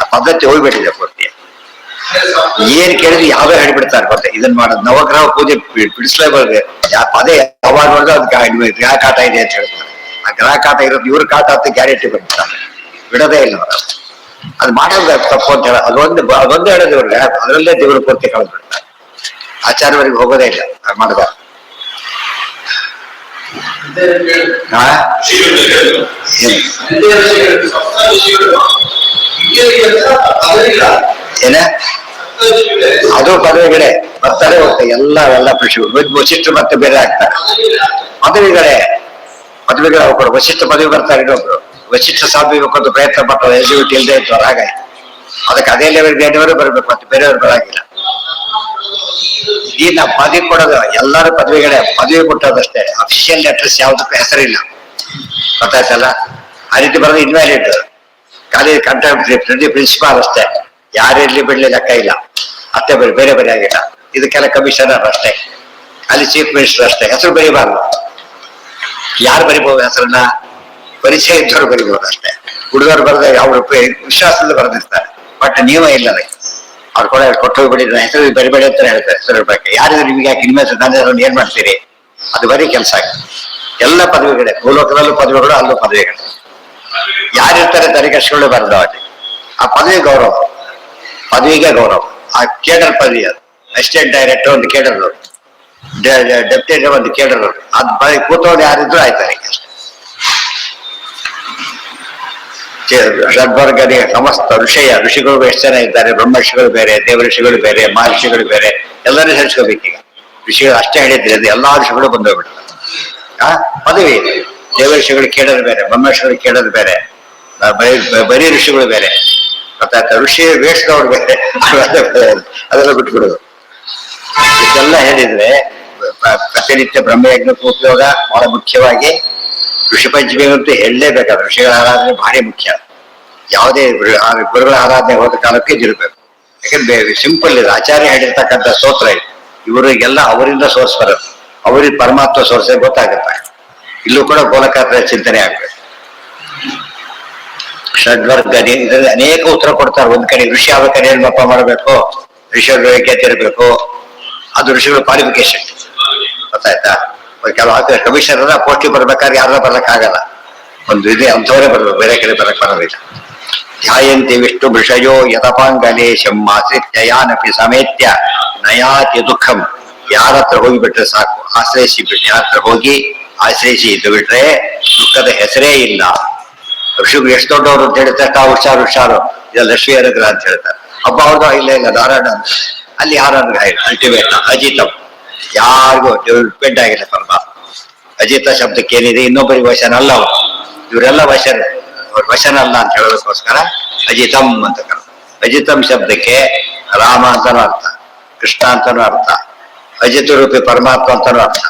ಆ ಪದ್ಧತಿ ಹೋಗ್ಬಿಟ್ಟಿದೆ ಪೂರ್ತಿ. ಏನ್ ಕೇಳಿದ್ರೆ ಯಾವ್ಯಾವ ಹೇಳ್ಬಿಡ್ತಾರೆ ಗೊತ್ತಾ, ಇದನ್ ಮಾಡೋದು ನವಗ್ರಹ ಪೂಜೆ ಬಿಡಿಸ್ಲೇಬಾರ್ದು. ಅದೇ ಯಾವಾಗ ನೋಡಿದ್ರೆ ಅದು ಗ್ರಹ ಕಾಟ ಇದೆ ಅಂತ ಹೇಳ್ತಾರೆ. ಆ ಗ್ರಹ ಕಾಟ ಇರೋದು ಇವ್ರ ಕಾಟ ಅಂತ ಗ್ಯಾರಂಟಿ ಬಂದ್ಬಿಡ್ತಾರೆ, ಬಿಡೋದೇ ಇಲ್ಲ ಅವರು. ಅದು ಮಾಡೋದು ತಪ್ಪು ಅಂತ ಹೇಳ, ಅದೊಂದು ಹೇಳೋದು ಇವ್ರಿಗೆ, ಅದರಲ್ಲೇ ದೇವ್ರ ಪೂರ್ತಿ ಕಳೆದ್ಬಿಡ್ತಾರೆ. ಆಚಾರ್ಯವರೆಗೆ ಹೋಗೋದೇ ಇಲ್ಲ ಮಾಡಿದ. ಏನ ಅದು ಪದವಿಗಳೇ ಬರ್ತಾರೆ ಹೋಗ್ತಾರೆ, ಎಲ್ಲ ವಶಿಷ್ಠ ಮತ್ತೆ ಬೇರೆ ಆಗ್ತಾರೆ. ಪದವಿಗಳು ಹೋಗ್ತಾರೆ. ವಶಿಷ್ಠ ಪದವಿ ಬರ್ತಾರೆ ಇನ್ನೊಬ್ರು, ವಶಿಷ್ಠ ಸಾಧಬೇಕು ಪ್ರಯತ್ನ ಪಟ್ಟರು, ಎಲಿಜಿಬಿಲಿಟಿ ಇಲ್ಲದೆ ಇದ್ದವ್ರು. ಹಾಗಾಗಿ ಅದಕ್ಕೆ ಅದೇ ಲೆವೆಲ್ ಬೇರೆಯವರು ಬರ್ಬೇಕು, ಮತ್ತೆ ಬೇರೆಯವ್ರು ಬರಾಗಿಲ್ಲ. ಈ ನಾವು ಪದವಿ ಕೊಡೋದು ಎಲ್ಲರೂ ಪದವಿಗಳೇ, ಪದವಿ ಕೊಟ್ಟೋದಷ್ಟೇ. ಅಫಿಷಿಯಲ್ ಲೆಟರ್ಸ್ ಯಾವ್ದಕ್ಕೂ ಹೆಸರಿಲ್ಲ, ಗೊತ್ತಾಯ್ತಲ್ಲ? ಆ ರೀತಿ ಬರೋದು ಇನ್ವ್ಯಾಲಿಡ್. ಕಾಲೇಜ್ ಕಂಟೆಂಪ್ರರಿ ಪ್ರಿನ್ಸಿಪಾಲ್ ಅಷ್ಟೇ, ಯಾರಿರ್ಲಿ ಬಿಡ್ಲಿ ಲೆಕ್ಕ ಇಲ್ಲ. ಅಷ್ಟೇ ಬೇರೆ ಬೇರೆ ಆಗಿಲ್ಲ. ಇದಕ್ಕೆಲ್ಲ ಕಮಿಷನರ್ ಅಷ್ಟೇ, ಅಲ್ಲಿ ಚೀಫ್ ಮಿನಿಸ್ಟರ್ ಅಷ್ಟೇ. ಹೆಸರು ಬರೀಬಾರ್ದು. ಯಾರು ಬರಿಬಹುದು ಹೆಸರನ್ನ? ಪರಿಚಯ ಇದ್ದವ್ರು ಬರಿಬಹುದು ಅಷ್ಟೇ. ಹುಡುಗರು ಬರೆದಾಗ ಅವ್ರ ವಿಶ್ವಾಸದಿಂದ ಬರೆದಿರ್ತಾರೆ, ಬಟ್ ನೀವೇ ಇಲ್ಲ. ಅವ್ರು ಕೊಟ್ಟು ಹೋಗ್ಬಿಡಿ, ಹೆಸರು ಬರಿಬೇಡಿ ಅಂತ ಹೇಳ್ತಾರೆ. ಹೆಸರು ಬಗ್ಗೆ ಯಾರಿದ್ರೆ ನಿಮ್ಗೆ ಯಾಕೆ ಇನ್ಮೇಲೆ ನನ್ನ ಏನ್ ಮಾಡ್ತೀರಿ? ಅದು ಬರೀ ಕೆಲಸ ಆಗುತ್ತೆ. ಎಲ್ಲ ಪದವಿಗಳೇ, ಭೂಲೋಕದಲ್ಲೂ ಪದವಿಗಳು, ಅಲ್ಲೂ ಪದವಿಗಳು. ಯಾರಿರ್ತಾರೆ ತಲೆಕರ್ಸ್ಕೊಳ್ಳೇ ಬರೆದವಾಗಿ. ಆ ಪದವಿ ಗೌರವ. ಪದವಿಗೆ ಗೌರವ. ಆ ಕೇಡರ್ ಪದವಿ ಅದು. ಅಸಿಸ್ಟೆಂಟ್ ಡೈರೆಕ್ಟರ್ ಒಂದು ಕೇಡರ್, ಡೆಪ್ಟಿ ಒಂದು ಕೇಡರ್. ಅದ್ ಬರೀ ಕೂತವ್ರು ಯಾರಿದ್ರು ಆಯ್ತಾರೆ. ಷಡ್ವರ್ಗನಿಗೆ ಸಮಸ್ತ ಋಷಿಗಳು ಎಷ್ಟು ಜನ ಇದ್ದಾರೆ, ಬ್ರಹ್ಮರ್ಷಿಗಳು ಬೇರೆ, ದೇವಋಷಿಗಳು ಬೇರೆ, ಮಹರ್ಷಿಗಳು ಬೇರೆ, ಎಲ್ಲರೂ ಸೇರಿಸ್ಕೋಬೇಕೀಗ. ಋಷಿಗಳು ಅಷ್ಟೇ ಹೇಳಿದ್ರೆ ಅದು ಎಲ್ಲಾ ಋಷಿಗಳು ಬಂದೋಗ್ಬಿಡ್ತಾರೆ. ಪದವಿ ಇದೆ. ದೇವಋಷಿಗಳು ಕೇಳೋದು ಬೇರೆ, ಬ್ರಹ್ಮರ್ಷಿಗಳು ಕೇಳೋದು ಬೇರೆ, ಬರೀ ಋಷಿಗಳು ಬೇರೆ, ಗೊತ್ತಾಯ್ತಾ? ಋಷಿ ವೇಷದವ್ರು ಬೇರೆ, ಅದೆಲ್ಲ ಬಿಟ್ಬಿಡೋದು. ಇದೆಲ್ಲ ಹೇಳಿದ್ರೆ ಪ್ರತಿನಿತ್ಯ ಬ್ರಹ್ಮಯಜ್ಞಕ್ಕೆ ಉಪಯೋಗ ಬಹಳ ಮುಖ್ಯವಾಗಿ. ಋಷಿ ಪಂಚಮಿ ಅಂತೂ ಹೇಳಲೇಬೇಕಾದ್ರೆ ಋಷಿಗಳ ಆರಾಧನೆ ಭಾರಿ ಮುಖ್ಯ. ಯಾವುದೇ ಗುರುಗಳ ಆರಾಧನೆ ಹೋದ ಕಾಲಕ್ಕೆ ಇದಿರ್ಬೇಕು. ಯಾಕಂದ್ರೆ ಸಿಂಪಲ್ ಇದೆ. ಆಚಾರ್ಯ ಹೇಳಿರ್ತಕ್ಕಂಥ ಸ್ತೋತ್ರ ಇದೆ. ಇವರಿಗೆಲ್ಲ ಅವರಿಂದ ಸೋರ್ಸ್ ಬರುತ್ತೆ, ಅವರಿಗೆ ಪರಮಾತ್ಮ ಸೋರ್ಸೇ ಗೊತ್ತಾಗುತ್ತೆ. ಇಲ್ಲೂ ಕೂಡ ಗೋಲಕಾತ್ರ ಚಿಂತನೆ ಆಗ್ಬೇಕು. ಷಡ್ವರ್ಗ ಇದರಲ್ಲಿ ಅನೇಕ ಉತ್ತರ ಕೊಡ್ತಾರೆ. ಒಂದ್ ಕಡೆ ಋಷಿ ಆಗ್ಬೇಕಾದ್ರೆ ಏನ್ ಮಪ್ಪ ಮಾಡಬೇಕು, ಋಷಿಗಳು ಯೋಗ್ಯತೆ ಇರಬೇಕು, ಅದು ಋಷಿಗಳ ಕ್ವಾಲಿಫಿಕೇಶನ್, ಗೊತ್ತಾಯ್ತಾ? ಕೆಲವು ಕಮಿಷನರ್ ಪೋಸ್ಟಿಗೆ ಬರ್ಬೇಕಾದ್ರೆ ಯಾರು ಬರ್ಲಕ್ಕಾಗಲ್ಲ, ಒಂದು ಇದೆ ಅಂಥವರೇ ಬರ್ಬೇಕು, ಬೇರೆ ಕಡೆ ಬರಕ್ ಬರೋದಿಲ್ಲ. ಧ್ಯಾಯಂತಿ ವಿಷ್ಣು ವೃಷಯೋ ಯಥಪಾಂಗಲೇಶಂ ಆಶ್ರಿತ್ಯಯಾನಪಿ ಸಮೇತ್ಯ ನಯಾತಿ ದುಃಖಂ. ಯಾರ ಹತ್ರ ಹೋಗಿಬಿಟ್ರೆ ಸಾಕು, ಆಶ್ರಯಿಸಿ ಬಿಟ್ಟು ಯಾರ ಹತ್ರ ಹೋಗಿ ಆಶ್ರಯಿಸಿ ಇದ್ದು ಬಿಟ್ರೆ ದುಃಖದ ಹೆಸರೇ ಇಲ್ಲ. ಋಷಿಗಳು ಎಷ್ಟು ದೊಡ್ಡವರು ಅಂತ ಹೇಳ್ತಾರೆ, ಹುಷಾರು ಇದು ಲಕ್ಷ್ಮೀ ಅನುಗ್ರಹ ಅಂತ ಹೇಳ್ತಾರೆ. ಹಬ್ಬ ಅವ್ರದ್ದು ಇಲ್ಲ ನಾರಾಯಣ ಅಂತ, ಅಲ್ಲಿ ಯಾರು ಅನುಗ್ರಹ ಇಲ್ಲ. ಅಲ್ಟಿಮೇಟ್ ಅಜಿತಂ, ಯಾರಿಗೂ ಡಿಪೆಂಡ್ ಆಗಿಲ್ಲ ಪರಮಾತ್ಮ. ಅಜಿತ ಶಬ್ದಕ್ಕೆ ಏನಿದೆ, ಇನ್ನೊಬ್ಬರಿಗೆ ವಶನ ಅಲ್ಲ ಅವರು, ಇವರೆಲ್ಲ ವಶನ, ಅವ್ರ ವಶನ ಅಲ್ಲ ಅಂತ ಹೇಳೋದಕ್ಕೋಸ್ಕರ ಅಜಿತಂ ಅಂತ ಕರ. ಅಜಿತಂ ಶಬ್ದಕ್ಕೆ ರಾಮ ಅಂತಾನು ಅರ್ಥ, ಕೃಷ್ಣ ಅಂತಾನು ಅರ್ಥ, ಅಜಿತ ರೂಪಿ ಪರಮಾತ್ಮ ಅಂತಾನು ಅರ್ಥ.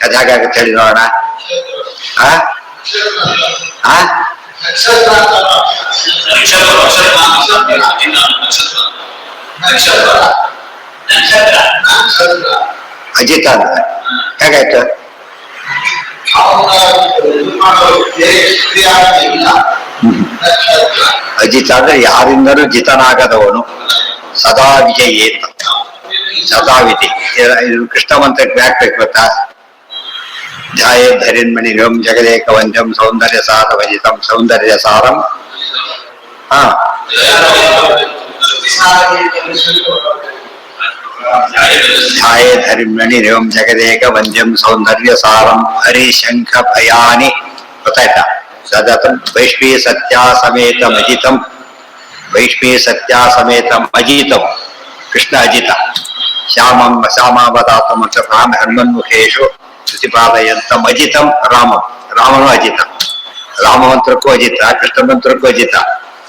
ಅದು ಹೇಗಾಗುತ್ತೆ ಹೇಳಿ ನೋಡೋಣ. ಅಜಿತ ಅಂತ ಹೇಗಾಯ್ತು? ಅಜಿತ ಅಂದ್ರೆ ಯಾರಿಂದಲೂ ಜಿತನಾಗದವನು, ಸದಾ ವಿಜಯೇ, ಸದಾ ವಿಜಯ್. ಇದು ಕೃಷ್ಣ ಮಂತ್ರಕ್ಕೆ ಯಾಕೆ ಗೊತ್ತಾ? ಧ್ಯಾಯೇ ಧರಿನ್ಮಣಿರಂ ಜಗದೇಕ ವಂದ್ಯಂ ಸೌಂದರ್ಯ ಸಾರವಜಿತಂ ಸೌಂದರ್ಯ ಸಾರಂ. ಧ್ಯಾಯೇ ಧರಿನ್ಮಣಿರಂ ಜಗದೇಕ ವಂದ್ಯಂ ಸೌಂದರ್ಯ ಸಾರಂ ಹರಿಶಂಖ ಭಯಾನಿ. ಗೊತ್ತಾಯ್ತಾ? ಸದತಂ ವೈಷ್ಣೀ ಸತ್ಯಾ ಸಮೇತಂ ಅಜಿತಂ, ವೈಷ್ಣೀ ಸತ್ಯಾ ಸಮೇತಂ ಅಜಿತಂ. ಕೃಷ್ಣ ಅಜಿತ. ಶ್ಯಾಮಾವತಾತಂ ಹನುಮನ್ಮುಖೇಶು ಪ್ರತಿಪಾದಯಂತಂ ಅಜಿತಂ ರಾಮಂ. ರಾಮನು ಅಜಿತ, ರಾಮಮಂತ್ರಕ್ಕೂ ಅಜಿತ, ಕೃಷ್ಣ ಮಂತ್ರಕ್ಕೂ ಅಜಿತ.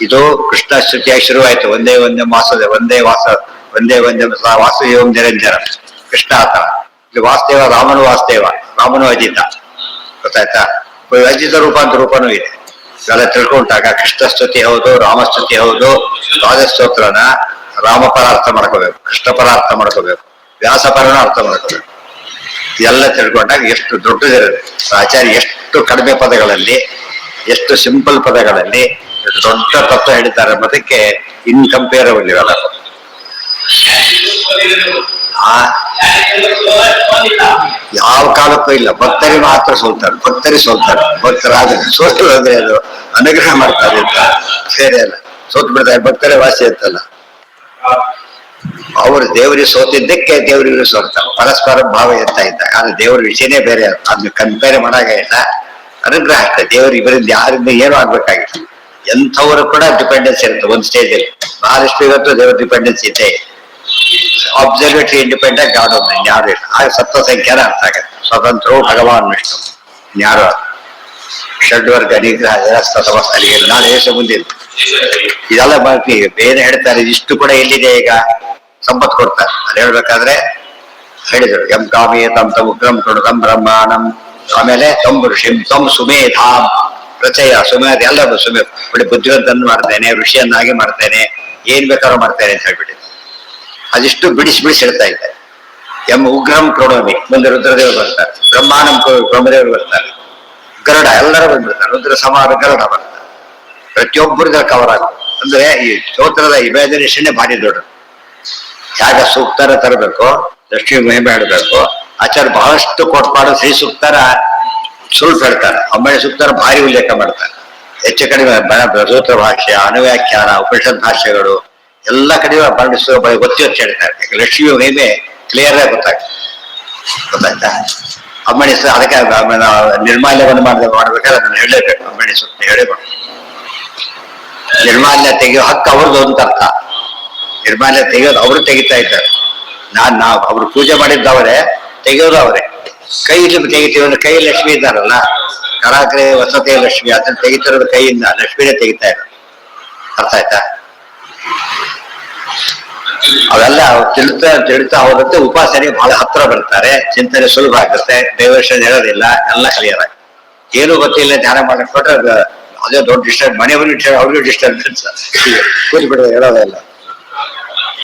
ಇದು ಕೃಷ್ಣ ಸ್ತುತಿಯಾಗಿ ಶುರುವಾಯಿತು. ಒಂದೇ ಮಾಸದ ಒಂದೇ ವಾಸುದೇವಂ ನಿರಂಜನ. ಕೃಷ್ಣ ಆತ, ಇಲ್ಲಿ ವಾಸುದೇವ, ರಾಮನು ವಾಸುದೇವ, ರಾಮನು ಅಜಿತ. ಗೊತ್ತಾಯ್ತಾ? ಅಜಿತ ರೂಪ ಅಂತ ರೂಪನೂ ಇದೆ. ಇವೆಲ್ಲ ತಿಳ್ಕೊಂಡಾಗ ಕೃಷ್ಣ ಸ್ತುತಿ ಹೌದು, ರಾಮಸ್ತುತಿ ಹೌದು. ದ್ವಾದಸ್ತೋತ್ರನ ರಾಮಪರ ಅರ್ಥ ಮಾಡ್ಕೋಬೇಕು, ಕೃಷ್ಣ ಪರ ಅರ್ಥ ಮಾಡ್ಕೋಬೇಕು, ವ್ಯಾಸಪರನ ಅರ್ಥ ಮಾಡ್ಕೋಬೇಕು. ಎಲ್ಲ ತಿಳ್ಕೊಂಡಾಗ ಎಷ್ಟು ದೊಡ್ಡದಿರುತ್ತೆ. ಆಚಾರ್ಯ ಎಷ್ಟು ಕಡಿಮೆ ಪದಗಳಲ್ಲಿ, ಎಷ್ಟು ಸಿಂಪಲ್ ಪದಗಳಲ್ಲಿ ಎಷ್ಟು ದೊಡ್ಡ ತತ್ವ ಹೇಳಿದ್ದಾರೆ ಅನ್ನೋದಕ್ಕೆ ಇನ್ಕಂಪೇರಬಲ್ ಇರಲ್ಲ. ಯಾವ ಕಾಲಕ್ಕೂ ಇಲ್ಲ. ಭಕ್ತರಿ ಮಾತ್ರ ಸೋಲ್ತಾರೆ, ಭಕ್ತರಾದ್ರೆ ಸೋತು ಅಂದ್ರೆ ಅದು ಅನುಗ್ರಹ ಮಾಡ್ತಾರೆ ಅಂತ ಬೇರೆ ಅಲ್ಲ. ಸೋತು ಬಿಡ್ತಾರೆ, ಭಕ್ತರೇ ವಾಸಿ ಅಂತಲ್ಲ. ಅವರು ದೇವರಿಗೆ ಸೋತಿದ್ದಕ್ಕೆ ದೇವರಿಗೂ ಸೋಲ್ತಾರೆ, ಪರಸ್ಪರ ಭಾವ ಇರ್ತಾ ಇದ್ದ. ಆದ್ರೆ ದೇವರ ವಿಷಯನೇ ಬೇರೆ, ಅದನ್ನ ಕಂಪೇರ್ ಮಾಡಾಗ ಇಲ್ಲ. ಅನುಗ್ರಹ ಅಷ್ಟೇ. ದೇವರು ಇವರಿಂದ ಯಾರಿಂದ ಏನೂ ಆಗ್ಬೇಕಾಗಿಲ್ಲ. ಎಂಥವರು ಕೂಡ ಡಿಪೆಂಡೆನ್ಸ್ ಇರುತ್ತೆ ಒಂದು ಸ್ಟೇಜ್ ಅಲ್ಲಿ. ಬಹಳಷ್ಟು ಇವತ್ತು ದೇವರ ಡಿಪೆಂಡೆನ್ಸ್ ಇದೆ. ಅಬ್ಸರ್ವೇಟರಿ ಇಂಡಿಪೆಂಡೆಂಟ್ ಗಾಡ್ ಒಬ್ಬ, ಇನ್ಯಾರು ಇಲ್ಲ. ಆಗ ಸತ್ವ ಸಂಖ್ಯಾನ ಅರ್ಥ ಆಗುತ್ತೆ. ಸ್ವತಂತ್ರವು ಭಗವಾನ್ ವಿಷ್ಣು, ಇನ್ಯಾರು. ಷಡ್ವರ್ಗ ನಿಗ್ರಹ ಅಲ್ಲಿಗೆ ನಾಳೆ ದೇಶ ಮುಂದಿಲ್ಲ. ಇದೆಲ್ಲ ಬಾಕಿ ಬೇರೆ ಹೇಳ್ತಾರೆ. ಇಷ್ಟು ಕೂಡ ಎಲ್ಲಿದೆ ಈಗ? ಸಂಪತ್ತು ಕೊಡ್ತಾರೆ. ಅಲ್ಲಿ ಹೇಳ್ಬೇಕಾದ್ರೆ ಹೇಳಿದರು, ಎಂ ಕಾಮೇ ತಂ ತಮ್ ಉಗ್ರಂ ಕೃಣುತಂ ಬ್ರಹ್ಮಾಣಂ. ಆಮೇಲೆ ತಂ ಋಷಿಂ ತಂ ಸುಮೇಧಾಂ ಪ್ರಚಯ. ಸುಮೇಧ ಎಲ್ಲ ಒಳ್ಳೆ ಬುದ್ಧಿವಂತನ್ನು ಮಾಡ್ತೇನೆ, ಋಷಿಯನ್ನಾಗಿ ಮಾಡ್ತೇನೆ, ಏನ್ ಬೇಕಾದ್ರೂ ಮಾಡ್ತೇನೆ ಅಂತ ಹೇಳ್ಬಿಟ್ಟಿದೆ. ಅದಿಷ್ಟು ಬಿಡಿಸಿ ಹೇಳ್ತಾ ಇದ್ದಾರೆ. ಎಂ ಉಗ್ರಂ ಕೃಣೋಮಿ, ಮುಂದೆ ರುದ್ರದೇವರು ಬರ್ತಾರೆ. ಬ್ರಹ್ಮಾಣಂ ಬ್ರಹ್ಮದೇವರು ಬರ್ತಾರೆ. ಗರುಡ ಎಲ್ಲರೂ ಬಂದ್ಬಿಡ್ತಾರೆ. ರುದ್ರ ಸಮಾನ ಗರುಡ ಬರ್ತಾರೆ. ಪ್ರತಿಯೊಬ್ಬರಿದ ಕವರ್ ಆಗುತ್ತೆ. ಅಂದ್ರೆ ಈ ಸ್ತೋತ್ರದ ಇಮ್ಯಾಜಿನೇಷನ್ನೇ ಭಾರಿ ದೊಡ್ಡದು. ಯಾಗ ಸೂಕ್ತರ ತರಬೇಕು, ಲಕ್ಷ್ಮೀ ಮಹಿಮೆ ಹೇಳಬೇಕು. ಆಚಾರ್ಯ ಬಹಳಷ್ಟು ಕೊಟ್ಪಾಡು ಶ್ರೀ ಸೂಕ್ತರ ಸ್ವಲ್ಪ ಹೇಳ್ತಾರೆ. ಅಮ್ಮಳೆ ಸೂಕ್ತರ ಭಾರಿ ಉಲ್ಲೇಖ ಮಾಡ್ತಾರೆ. ಹೆಚ್ಚು ಕಡಿಮೆ ಸೂತ್ರ ಭಾಷ್ಯ, ಅನುವ್ಯಾಖ್ಯಾನ, ಉಪನಿಷತ್ ಭಾಷ್ಯಗಳು ಎಲ್ಲ ಕಡೆ ವರ್ಣಿಸುವ ಒತ್ತಿ ಹೊತ್ತು ಹೇಳ್ತಾರೆ. ಲಕ್ಷ್ಮಿ ಮಹಿಮೆ ಕ್ಲಿಯರ್ ಆಗಿ ಗೊತ್ತಾಯ್ತಾ. ಅಮ್ಮಣಿ ಅದಕ್ಕೆ ನಿರ್ಮಾಲ್ಯವನ್ನು ಮಾಡ್ಬೇಕಾದ್ರೆ ಅದನ್ನ ಹೇಳಲೇಬೇಕು. ಅಮ್ಮಣಿ ಸುತ್ತ ಹೇಳಬೇಕು. ನಿರ್ಮಾಲ್ಯ ತೆಗೆಯೋ ಹಕ್ಕು ಅವ್ರದ್ದು ಅಂತ ಅರ್ಥ. ನಿರ್ಮಾಲ್ಯ ತೆಗೆಯೋದು ಅವರು ತೆಗಿತಾ ಇದ್ದಾರೆ. ನಾವು ಅವ್ರು ಪೂಜೆ ಮಾಡಿದ್ದವರೇ, ತೆಗೆಯೋದು ಅವರೇ. ಕೈಯಲ್ಲಿ ತೆಗಿತೀವಿ ಅಂದ್ರೆ ಕೈ ಲಕ್ಷ್ಮಿ ಇದ್ದಾರಲ್ಲ, ಕರಾಗ್ರೆ ವಸತಿ ಲಕ್ಷ್ಮಿ, ಅದನ್ನ ತೆಗಿತಿರೋದು ಕೈಯಿಂದ, ಲಕ್ಷ್ಮಿನೇ ತೆಗಿತಾ ಇರೋದು. ಅರ್ಥ ಆಯ್ತಾ? ಅವೆಲ್ಲ ತಿಳಿತಾ ಹೋಗುತ್ತೆ. ಉಪಾಸನೆ ಬಹಳ ಹತ್ರ ಬರ್ತಾರೆ, ಚಿಂತನೆ ಸುಲಭ ಆಗುತ್ತೆ, ಡೈವರ್ಷನ್ ಹೇಳೋದಿಲ್ಲ, ಎಲ್ಲ ಕ್ಲಿಯರ್ ಆಗಿ. ಏನು ಗೊತ್ತಿಲ್ಲ ಧ್ಯಾನ ಮಾಡಕ್ ಕೊಟ್ರೆ ಅದೇ ದೊಡ್ಡ ಡಿಸ್ಟರ್ಬ್, ಮನೆಯವ್ರಿಗೂ ಅವ್ರಿಗೂ ಡಿಸ್ಟರ್ಬೆನ್ಸ್, ಕೂತ್ಬಿಡೋದು ಹೇಳೋದಿಲ್ಲ.